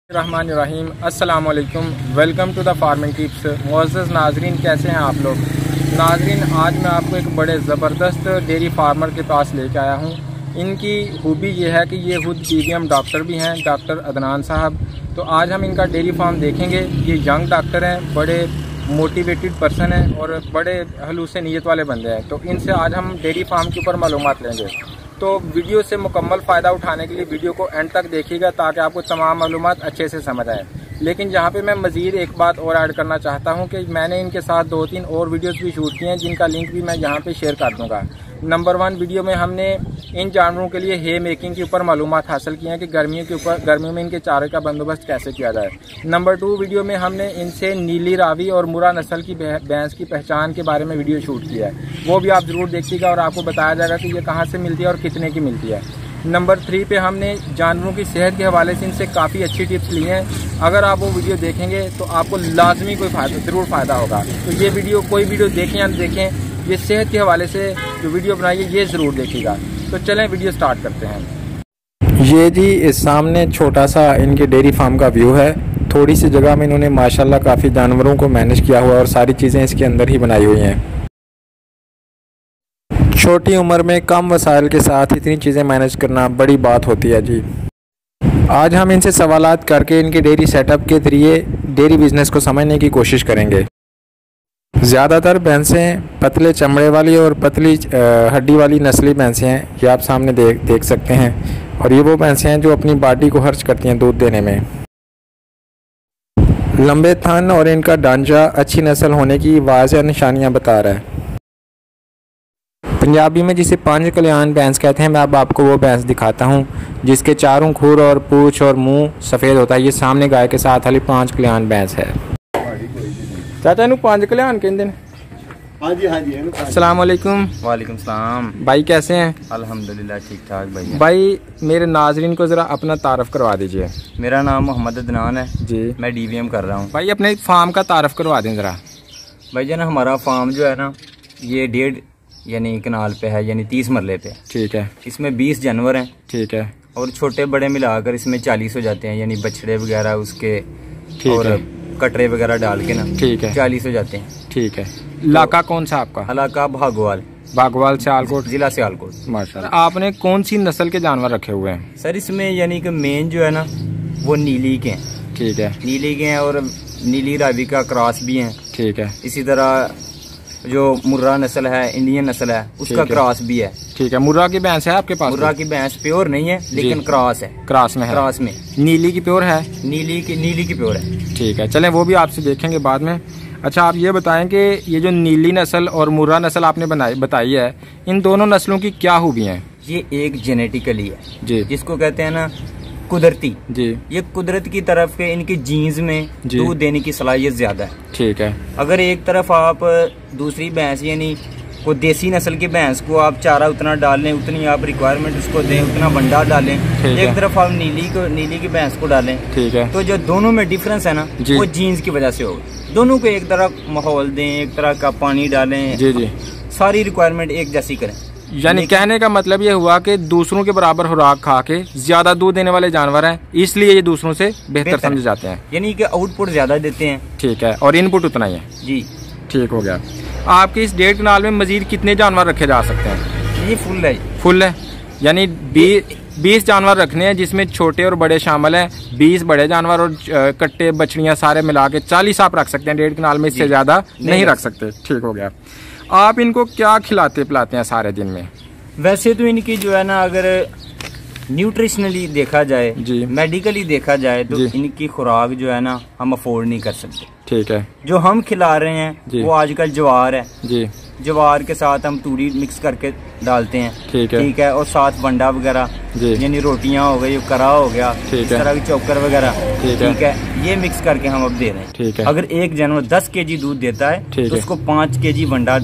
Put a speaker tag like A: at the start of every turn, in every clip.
A: रहमानिर्रहीम अस्सलाम वालेकुम। Welcome to the farming tips. मुअज़्ज़ज़ नाज़रीन, कैसे हैं आप लोग? नाज़रीन, आज मैं आपको एक बड़े ज़बरदस्त डेयरी फार्मर के पास लेके आया हूं। इनकी खूबी ये है कि ये खुद पीबीएम डॉक्टर भी हैं, डॉक्टर अदनान साहब। तो आज हम इनका डेयरी फार्म देखेंगे। ये यंग डॉक्टर हैं, बड़े मोटिवेटेड पर्सन हैं और बड़े हलूस नीयत वाले बंदे हैं। तो इनसे आज हम डेयरी फार्म के ऊपर मालूमात लेंगे। तो वीडियो से मुकम्मल फ़ायदा उठाने के लिए वीडियो को एंड तक देखिएगा ताकि आपको तमाम मालूमात अच्छे से समझ आए। लेकिन यहाँ पे मैं मज़ीद एक बात और ऐड करना चाहता हूँ कि मैंने इनके साथ 2-3 और वीडियोस भी शूट किए हैं जिनका लिंक भी मैं यहाँ पे शेयर कर दूँगा। नंबर 1 वीडियो में हमने इन जानवरों के लिए हे मेकिंग के ऊपर मालूमात हासिल किए हैं कि गर्मियों में इनके चारे का बंदोबस्त कैसे किया जाए। नंबर 2 वीडियो में हमने इनसे नीली रावी और मुरा नस्ल की भैंस की पहचान के बारे में वीडियो शूट किया है। वो भी आप ज़रूर देखिएगा और आपको बताया जाएगा कि ये कहाँ से मिलती है और कितने की मिलती है। नंबर 3 पे हमने जानवरों की सेहत के हवाले से इनसे काफ़ी अच्छी टिप्स ली हैं। अगर आप वो वीडियो देखेंगे तो आपको लाजमी कोई ज़रूर फ़ायदा होगा। तो ये वीडियो कोई वीडियो देखें या देखें, ये सेहत के हवाले से जो वीडियो बनाई है ये ज़रूर देखिएगा। तो चलें वीडियो स्टार्ट करते हैं। ये जी इस सामने छोटा सा इनके डेयरी फार्म का व्यू है। थोड़ी सी जगह में इन्होंने माशाल्लाह काफ़ी जानवरों को मैनेज किया हुआ और सारी चीज़ें इसके अंदर ही बनाई हुई हैं। छोटी उम्र में कम वसाइल के साथ इतनी चीज़ें मैनेज करना बड़ी बात होती है जी। आज हम इनसे सवालात करके इनके डेयरी सेटअप के ज़रिए डेयरी बिज़नेस को समझने की कोशिश करेंगे। ज़्यादातर भैंसें पतले चमड़े वाली और पतली हड्डी वाली नस्ली भैंसें हैं। ये आप सामने देख सकते हैं। और ये वो भैंसें हैं जो अपनी बॉडी को खर्च करती हैं दूध देने में। लंबे थन और इनका ढांचा अच्छी नस्ल होने की वाज़ेह निशानियाँ बता रहा है। पंजाबी में जिसे 5 कल्याण भैंस कहते हैं, मैं अब आपको वो भैंस दिखाता हूँ जिसके चारों खुर और पूँछ और मुंह सफ़ेद होता है। ये सामने गाय के साथ वाली 5 कल्याण भैंस है। चाचा इन्हू 5 कल्याण कहते हैं? हाँ जी हाँ जी। अस्सलाम वालेकुम।
B: वालेकुम सलाम।
A: भाई कैसे हैं?
B: अल्हम्दुलिल्लाह ठीक ठाक भाई।
A: भाई मेरे नाजरीन को ज़रा अपना तारफ़ करवा दीजिए।
B: मेरा नाम मोहम्मद अदनान है
A: जी,
B: मैं डीवीएम कर रहा हूँ।
A: भाई अपने फार्म का तारफ़ करवा दें ज़रा।
B: भाई जान हमारा फार्म जो है ना ये 1.5 यानी कनाल पे है, यानी 30 मरले पे।
A: ठीक है।
B: इसमें 20 जानवर हैं। ठीक
A: है।
B: और छोटे बड़े मिलाकर इसमें 40 हो जाते हैं, यानी बछड़े वगैरह उसके और कटरे वगैरह डाल के ना। ठीक है। 40 हो जाते हैं। ठीक है।
A: इलाका कौन सा आपका?
B: इलाका
A: भागवाल सियालकोट,
B: जिला सियालकोट।
A: माशाल्लाह। आपने कौन सी नस्ल के जानवर रखे हुए हैं?
B: सर इसमें यानी कि मेन जो है ना वो नीली के हैं।
A: ठीक है।
B: नीली के हैं और नीली रावी का क्रॉस भी हैं।
A: ठीक है।
B: इसी तरह जो मुर्रा नस्ल है, इंडियन नस्ल है, उसका क्रॉस भी है।
A: ठीक है। मुर्रा की भैंस है आपके पास?
B: मुर्रा की भैंस प्योर नहीं है लेकिन क्रॉस है।
A: क्रॉस में है? क्रॉस में। नीली की प्योर है? नीली की प्योर है। ठीक है, चलें वो भी आपसे देखेंगे बाद में। अच्छा आप ये बताएं कि ये जो नीली नस्ल और मुर्रा नस्ल आपने बताई है, इन दोनों नस्लों की क्या खूबियाँ हैं?
B: ये एक जेनेटिकली है
A: जी,
B: जिसको कहते हैं ना कुदरती
A: जी।
B: ये कुदरत की तरफ के इनके जीन्स में दूध देने की सलाहियत ज्यादा है।
A: ठीक है।
B: अगर एक तरफ आप दूसरी भैंस यानी को देसी नस्ल की भैंस को आप चारा उतना डाल लें, उतनी आप रिक्वायरमेंट उसको दें, उतना वंडा डालें, एक तरफ आप नीली की भैंस को डालें। ठीक है। तो जो दोनों में डिफरेंस है ना वो जीन्स की वजह से होगा। दोनों को एक तरह माहौल दें, एक तरह का पानी डालें, जी जी, सारी रिक्वायरमेंट एक जैसी करें।
A: यानी कहने का मतलब ये हुआ कि दूसरों के बराबर खुराक खा के ज्यादा दूध देने वाले जानवर हैं, इसलिए ये दूसरों से बेहतर समझे जाते हैं।
B: यानी कि आउटपुट ज्यादा देते हैं। ठीक है।
A: और इनपुट उतना ही है।
B: जी
A: ठीक हो गया। आपके इस 1.5 कनाल में मजीद कितने जानवर रखे जा सकते हैं?
B: ये फुल है
A: यानी 20 जानवर रखने हैं जिसमें छोटे और बड़े शामिल हैं। 20 बड़े जानवर और कट्टे बछड़ियाँ सारे मिला के 40 आप रख सकते हैं 1.5 कनाल में, इससे ज्यादा नहीं रख सकते। ठीक हो गया। आप इनको क्या खिलाते पिलाते हैं सारे दिन में?
B: वैसे तो इनकी जो है ना अगर न्यूट्रिशनली देखा जाए, जी, मेडिकली देखा जाए तो इनकी खुराक जो है ना हम अफोर्ड नहीं कर सकते। ठीक है। जो हम खिला रहे हैं वो आजकल ज्वार है। जी। ज्वार के साथ हम तूड़ी मिक्स करके डालते हैं। ठीक है। और साथ वंडा वगैरह यानी रोटियां हो गई, करा हो गया, इस तरह की चोकर वगैरह। ठीक है। ये मिक्स करके हम अब दे रहे हैं। ठीक है। अगर एक जानवर 10 kg दूध देता है तो उसको 5 kg वंडा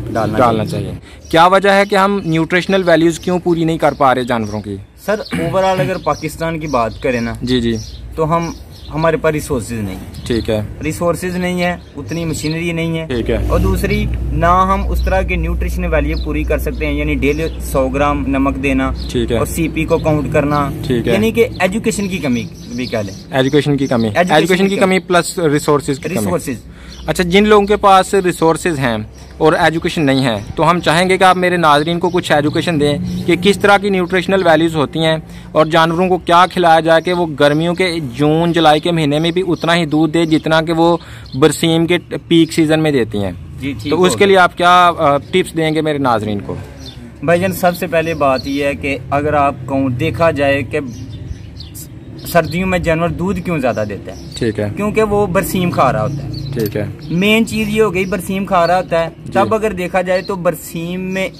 B: डालना चाहिए।
A: क्या वजह है कि हम न्यूट्रिशनल वैल्यूज क्यों पूरी नहीं कर पा रहे जानवरों की?
B: सर ओवरऑल अगर पाकिस्तान की बात करें ना, जी, तो हम हमारे पास रिसोर्सेज नहीं है।
A: ठीक है,
B: रिसोर्सेज नहीं है, उतनी मशीनरी नहीं है।
A: ठीक है। और
B: दूसरी ना हम उस तरह की न्यूट्रिशन वैल्यू पूरी कर सकते हैं, यानी डेली 100 ग्राम नमक देना।
A: ठीक है।
B: और सीपी को काउंट करना।
A: ठीक है।
B: यानी कि एजुकेशन की कमी भी कह लें,
A: एजुकेशन की कमी प्लस रिसोर्सेज। अच्छा, जिन लोगों के पास रिसोर्सेज हैं और एजुकेशन नहीं है, तो हम चाहेंगे कि आप मेरे नाजरीन को कुछ एजुकेशन दें कि किस तरह की न्यूट्रिशनल वैल्यूज़ होती हैं और जानवरों को क्या खिलाया जाए कि वो गर्मियों के जून जुलाई के महीने में भी उतना ही दूध दे जितना कि वो बरसीम के पीक सीजन में देती हैं। तो उसके लिए आप क्या टिप्स देंगे मेरे नाजरीन को?
B: भाईजान, सबसे पहले बात यह है कि अगर आपको देखा जाए कि सर्दियों में जानवर दूध क्यों ज्यादा देता है, ठीक है, क्योंकि वो बरसीम खा रहा होता है।
A: ठीक है।
B: मेन चीज ये हो गई, बरसीम खा रहा होता है। तब अगर देखा जाए तो बरसीम में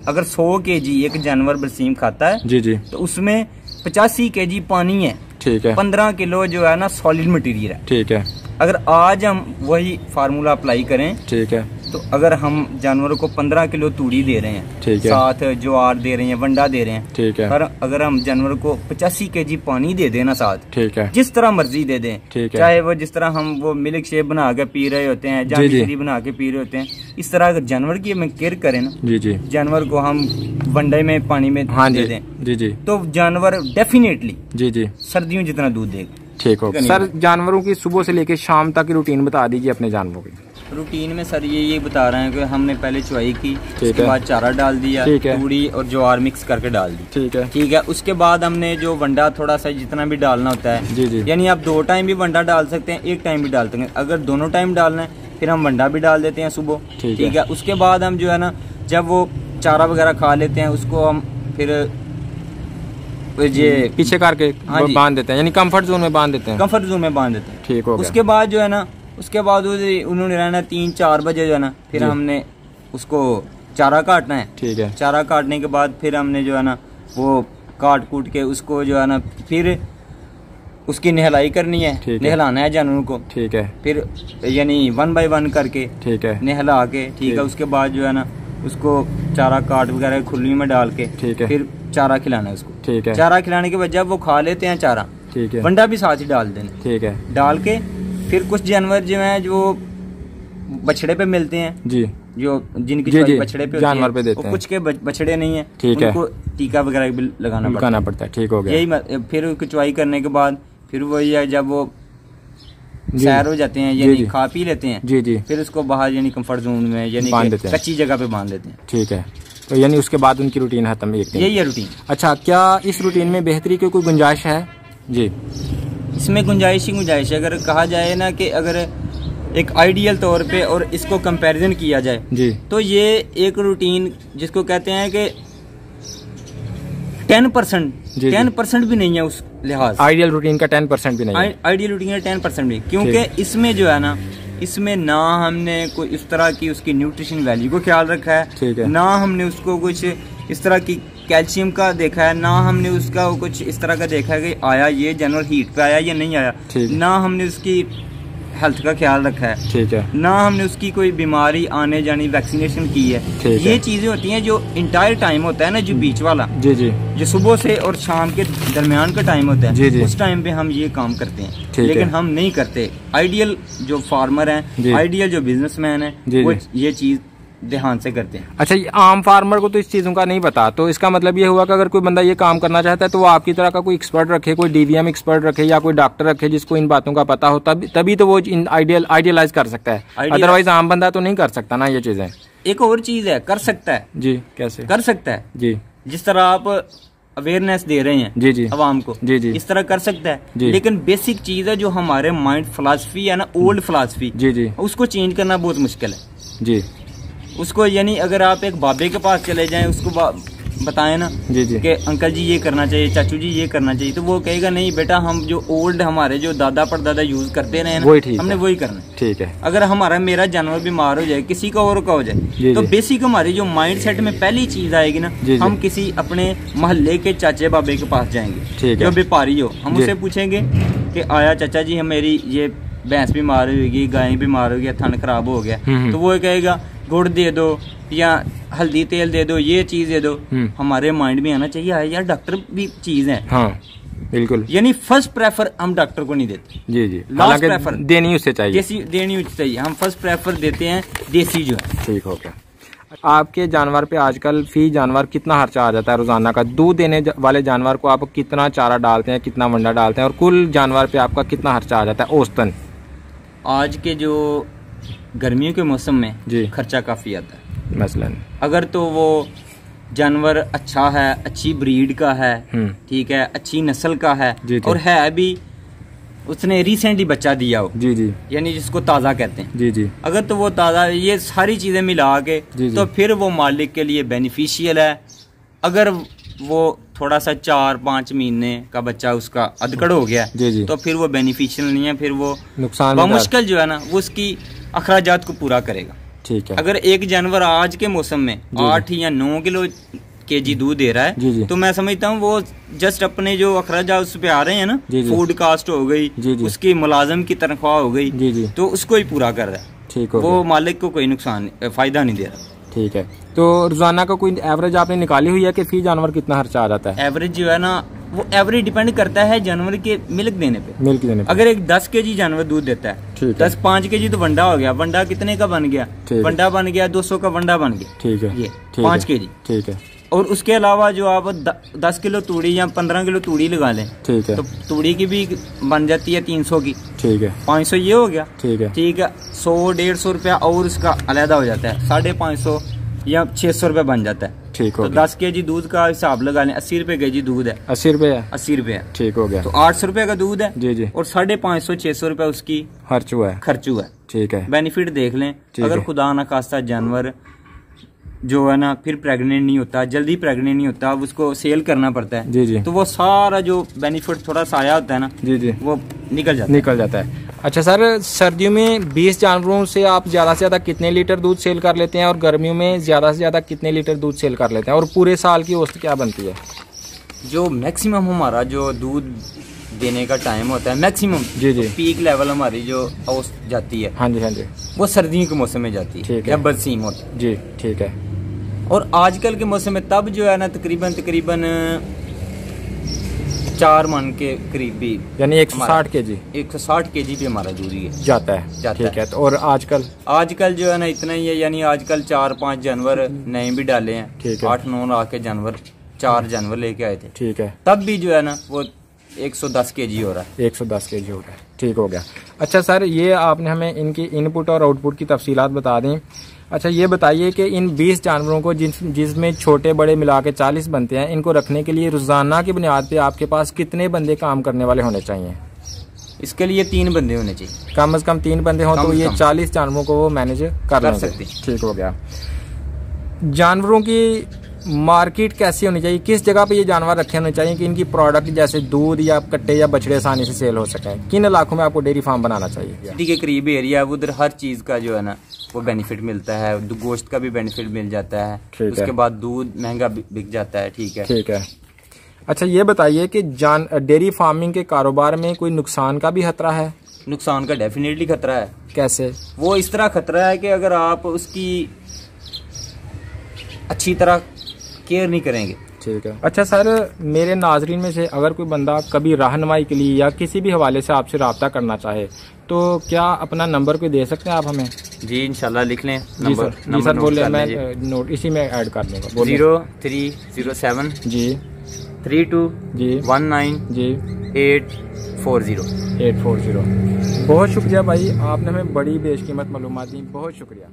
B: अगर 100 केजी एक जानवर बरसीम खाता है, जी जी, तो उसमें 85 केजी पानी है। ठीक है। 15 किलो जो है ना सॉलिड मटेरियल है। ठीक है। अगर आज हम वही फार्मूला अप्लाई करें, ठीक है, तो अगर हम जानवरों को 15 किलो तूड़ी दे रहे हैं, ठीक है, साथ ज्वार दे रहे हैं, वंडा दे रहे हैं, ठीक है, अगर हम जानवरों को 85 केजी पानी दे देना साथ, ठीक है, जिस तरह मर्जी दे दें, ठीक है, चाहे वो जिस तरह हम वो मिल्क शेक बना के पी रहे होते हैं, जामुन बना के पी रहे होते हैं, इस तरह अगर जानवर की हमें केयर करें ना, जी जी, जानवर को हम वंडे में पानी में दे दें, जी जी, तो जानवर डेफिनेटली जी जी सर्दियों जितना दूध देगा। ठीक हो सर, जानवरों की सुबह से लेकर शाम तक की रूटीन बता दीजिए अपने जानवरों की। रूटीन में सर ये बता रहे हैं कि हमने पहले चुवाई की, उसके बाद चारा डाल दिया, तूड़ी और ज्वार मिक्स करके डाल दी। ठीक है, ठीक है। उसके बाद हमने जो वंडा थोड़ा सा जितना भी डालना होता है, जी जी, यानी आप 2 टाइम भी वंडा डाल सकते हैं, 1 टाइम भी डाल सकते हैं। अगर दोनों टाइम डालना है फिर हम वंडा भी डाल देते हैं सुबह। ठीक है। उसके बाद हम जो है ना, जब वो चारा वगैरह खा लेते हैं, उसको हम फिर ये पीछे करके बांध देते हैं, यानी कंफर्ट जोन में बांध देते हैं। कंफर्ट जोन में बांध देते हैं। ठीक हो। उसके बाद जो है ना, उसके बाद उन्होंने रहना 3-4 बजे जो है ना, फिर हमने उसको चारा काटना है। ठीक है। चारा काटने के बाद फिर हमने जो है ना वो काट कूट के उसको जो है ना फिर उसकी नहलाई करनी है, नहलाना है जानवरों को। ठीक है। फिर यानी 1 बाय 1 करके, ठीक है, नहला के, ठीक है, उसके बाद जो है ना उसको चारा काट वगैरह खुली में डाल के, ठीक है, फिर चारा खिलाना है उसको। ठीक है। चारा खिलाने के बाद जब वो खा लेते हैं चारा, ठीक है, वंडा भी साथ ही डाल देना। ठीक है। डाल के फिर कुछ जानवर जो है जो बछड़े पे मिलते हैं, जी, जो जिनकी बछड़े पे जानवर पे देते हैं, कुछ के बछड़े नहीं है, ठीक है, उनको टीका वगैरह भी लगाना पड़ता है। ठीक हो गया। यही फिर चुवाई करने के बाद फिर वही है, जब वो सैर हो जाते हैं, यानी खा पी लेते हैं, जी जी, फिर उसको बाहर यानी कंफर्ट जोन में, यानी कच्ची जगह पे बांध देते हैं। ठीक है। तो यानी उसके बाद उनकी रूटीन खत्म। यही है रूटीन। अच्छा, क्या इस रूटीन में बेहतरी की कोई गुंजाइश है? जी, इसमें गुंजाइश ही गुंजाइश है। अगर कहा जाए ना कि अगर एक आइडियल तौर पे और इसको कंपैरिजन किया जाए, जी, तो ये एक रूटीन जिसको कहते हैं कि 10% भी नहीं है उस लिहाज। आइडियल रूटीन का 10% भी नहीं है। आइडियल रूटीन का 10% भी, क्योंकि इसमें जो है ना, इसमें ना हमने कोई इस तरह की उसकी न्यूट्रिशन वैल्यू को ख्याल रखा है, ठीक है, ना हमने उसको कुछ इस तरह की कैल्शियम का देखा है, ना हमने उसका कुछ इस तरह का देखा है कि आया ये जानवर हीट पे आया या नहीं आया, ना हमने उसकी हेल्थ का ख्याल रखा है, ठीक है, ना हमने उसकी कोई बीमारी आने जाने वैक्सीनेशन की है। ये चीजें होती हैं जो इंटायर टाइम होता है ना, जो बीच वाला, जी जी, जो सुबह से और शाम के दरमियान का टाइम होता है, जी जी, उस टाइम पे हम ये काम करते हैं, लेकिन हम नहीं करते। आइडियल जो फार्मर हैं, आइडियल जो बिजनेसमैन है, वो ये चीज ध्यान से करते हैं। अच्छा, आम फार्मर को तो इस चीजों का नहीं पता, तो इसका मतलब ये हुआ कि अगर कोई बंदा ये काम करना चाहता है तो वो आपकी तरह का कोई एक्सपर्ट रखे, कोई डीवीएम एक्सपर्ट रखे या कोई डॉक्टर रखे जिसको इन बातों का पता हो, तभी तो वो आइडियलाइज कर सकता है। अदरवाइज आम बंदा तो नहीं कर सकता ना ये चीजें। एक और चीज है, कर सकता है। जी, कैसे कर सकता है? जी, जिस तरह आप अवेयरनेस दे रहे हैं, जी जी, अवाम को, जी जी, इस तरह कर सकता है, लेकिन बेसिक चीज है जो हमारे माइंड फिलॉसफी है ना, ओल्ड फिलॉसफी, जी जी, उसको चेंज करना बहुत मुश्किल है। जी, उसको यानी अगर आप एक बाबे के पास चले जाएं, उसको बताएं ना, जी जी, कि अंकल जी ये करना चाहिए, चाचू जी ये करना चाहिए, तो वो कहेगा नहीं बेटा, हम जो ओल्ड हमारे जो दादा परदादा यूज करते रहे ना, हमने वही करना है। ठीक है। अगर मेरा जानवर बीमार हो जाए, किसी का और का हो जाए, तो बेसिक हमारे जो माइंड सेट में पहली चीज आएगी ना, हम किसी अपने मोहल्ले के चाचे बाबे के पास जाएंगे, जो व्यापारी हो, हम उससे पूछेंगे कि आया चाचा जी, मेरी ये भैंस बीमार होगी, गाय बीमार हो गया, थन खराब हो गया, तो वो कहेगा गुड़ दे दो या हल्दी तेल दे दो, ये चीज दे दो। हमारे माइंड में आना चाहिए यार डॉक्टर भी चीज है। हाँ,
A: बिल्कुल।
B: यानी फर्स्ट प्रेफर हम डॉक्टर को नहीं देते।
A: जी जी,
B: लास्ट प्रेफर
A: देनी उससे चाहिए,
B: देसी देनी चाहिए। हम फर्स्ट प्रेफर देते हैं देसी जो है।
A: ठीक हो गया। आपके जानवर पे आजकल फी जानवर कितना खर्चा आ जाता है रोजाना का? दूध देने वाले जानवर को आप कितना चारा डालते हैं, कितना वंडा डालते हैं, और कुल जानवर पे आपका कितना खर्चा आ जाता है औसतन?
B: आज के जो गर्मियों के मौसम में
A: जी
B: खर्चा काफी आता है।
A: मसलन
B: अगर तो वो जानवर अच्छा है, अच्छी ब्रीड का है, ठीक है, अच्छी नस्ल का है, और है अभी उसने रिसेंटली बच्चा दिया हो,
A: जी जी,
B: यानी जिसको ताज़ा कहते हैं,
A: जी जी,
B: अगर तो वो ताज़ा, ये सारी चीज़ें मिला के तो फिर वो मालिक के लिए बेनिफिशियल है। अगर वो थोड़ा सा 4-5 महीने का बच्चा उसका अधकड़ हो गया
A: जी जी,
B: तो फिर वो बेनिफिशियल नहीं है, फिर वो
A: नुकसान
B: मुश्किल जो है ना वो उसकी अखराजात को पूरा करेगा।
A: ठीक है।
B: अगर एक जानवर आज के मौसम में 8 या 9 किलो केजी दूध दे रहा है तो मैं समझता हूँ वो जस्ट अपने जो अखराजा उस पे आ रहे हैं ना, फूड कास्ट हो गई, उसकी मुलाजम की तनख्वाह हो गई, तो उसको ही पूरा कर रहा है।
A: ठीक है,
B: वो मालिक को कोई नुकसान फायदा नहीं दे रहा।
A: ठीक है। तो रोजाना का कोई एवरेज आपने निकाली हुई है कि फी जानवर कितना खर्चा आ जाता है?
B: एवरेज जो है ना वो एवरेज डिपेंड करता है जानवर के मिल्क देने पे। अगर एक 10 केजी जानवर दूध देता है, 5 केजी तो वंडा हो गया। वंडा कितने का बन गया? वंडा बन गया 200 का वंडा बन गया।
A: ठीक है,
B: ये 5 केजी।
A: ठीक है।
B: और उसके अलावा जो आप 10 किलो तूड़ी या 15 किलो तूड़ी लगा लें, ठीक है, तो तूड़ी की भी बन जाती है 300 की।
A: ठीक है,
B: 500 ये हो गया।
A: ठीक है,
B: ठीक है, 100-150 रुपया और उसका अलहदा हो जाता है, 550 या 600 रुपया बन जाता है।
A: ठीक हो
B: तो 10 केजी दूध का हिसाब लगा लें, 80 रुपए केजी दूध है।
A: 80 रुपए?
B: 80 रुपए।
A: ठीक हो गया।
B: तो 800 रुपए का दूध है। जी जी। और 550-600 रुपए उसकी खर्च हुआ है।
A: ठीक है।
B: बेनिफिट देख लें। अगर खुदा न खास्ता जानवर जो है ना फिर प्रेग्नेंट नहीं होता, जल्दी प्रेग्नेंट नहीं होता, उसको सेल करना पड़ता है, जी जी, तो वो सारा जो बेनिफिट थोड़ा सा आया होता है ना, जी जी, वो निकल जाता है। अच्छा सर, सर्दियों में 20 जानवरों से आप ज्यादा से ज्यादा कितने लीटर दूध सेल कर लेते हैं, और गर्मियों में ज्यादा से ज्यादा कितने लीटर दूध सेल कर लेते हैं, और पूरे साल की औसत क्या बनती है? जो मैक्सिमम हमारा जो दूध देने का टाइम होता है, मैक्सिमम जी जी, पीक लेवल हमारी जो औसत जाती है, हाँ जी हाँ जी, वो सर्दियों के मौसम में जाती है, ठीक है, जब बरसीम होता है। जी ठीक है। और आजकल के मौसम में तब जो है ना तकरीबन 4 मन के करीब भी, यानी 160 केजी, 160 केजी भी हमारा दूध ही
A: जाता है। ठीक है। तो और
B: आजकल जो है ना इतना ही है, यानी आजकल 4-5 जानवर नए भी डाले हैं, 8-9 लाख के जानवर, 4 जानवर लेके आए थे, ठीक है, तब भी जो है ना वो 110 केजी हो रहा है।
A: 110 केजी हो रहा है। ठीक हो गया। अच्छा सर, ये आपने हमें इनकी इनपुट और आउटपुट की तफसीलात बता दी। अच्छा ये बताइए कि इन 20 जानवरों को जिसमें छोटे बड़े मिला के 40 बनते हैं, इनको रखने के लिए रोजाना की बुनियाद पे आपके पास कितने बंदे काम करने वाले होने चाहिए?
B: इसके लिए 3 बंदे होने चाहिए,
A: कम से कम 3 बंदे हों तो ये 40 जानवरों को वो मैनेज कर सकते हैं। ठीक हो गया। जानवरों की मार्केट कैसी होनी चाहिए, किस जगह पे ये जानवर रखे होने चाहिए कि इनकी प्रोडक्ट जैसे दूध या कट्टे या बछड़े आसानी से सेल हो सके? किन इलाकों में आपको डेयरी फार्म बनाना चाहिए?
B: सिटी के करीब एरिया है, उधर हर चीज का जो है ना वो बेनिफिट मिलता है, गोश्त का भी बेनिफिट मिल जाता है, उसके बाद दूध महंगा बिक जाता है। ठीक है,
A: ठीक है। अच्छा ये बताइए कि डेयरी फार्मिंग के कारोबार में कोई नुकसान का भी खतरा है?
B: नुकसान का डेफिनेटली खतरा है।
A: कैसे?
B: वो इस तरह खतरा है कि अगर आप उसकी अच्छी तरह केयर नहीं करेंगे।
A: ठीक है। अच्छा सर, मेरे नाजरीन में से अगर कोई बंदा कभी रहनुमाई के लिए या किसी भी हवाले से आपसे रब्ता करना चाहे तो क्या अपना नंबर कोई दे सकते हैं आप हमें?
B: जी इंशाल्लाह, लिख लें
A: नंबर। जी सर बोले, मैं नोट इसी में ऐड कर दूंगा।
B: 0307
A: जी
B: 32
A: जी
B: 19
A: जी
B: 840।
A: बहुत शुक्रिया भाई, आपने हमें बड़ी बेशकीमत मालूमात दी, बहुत शुक्रिया।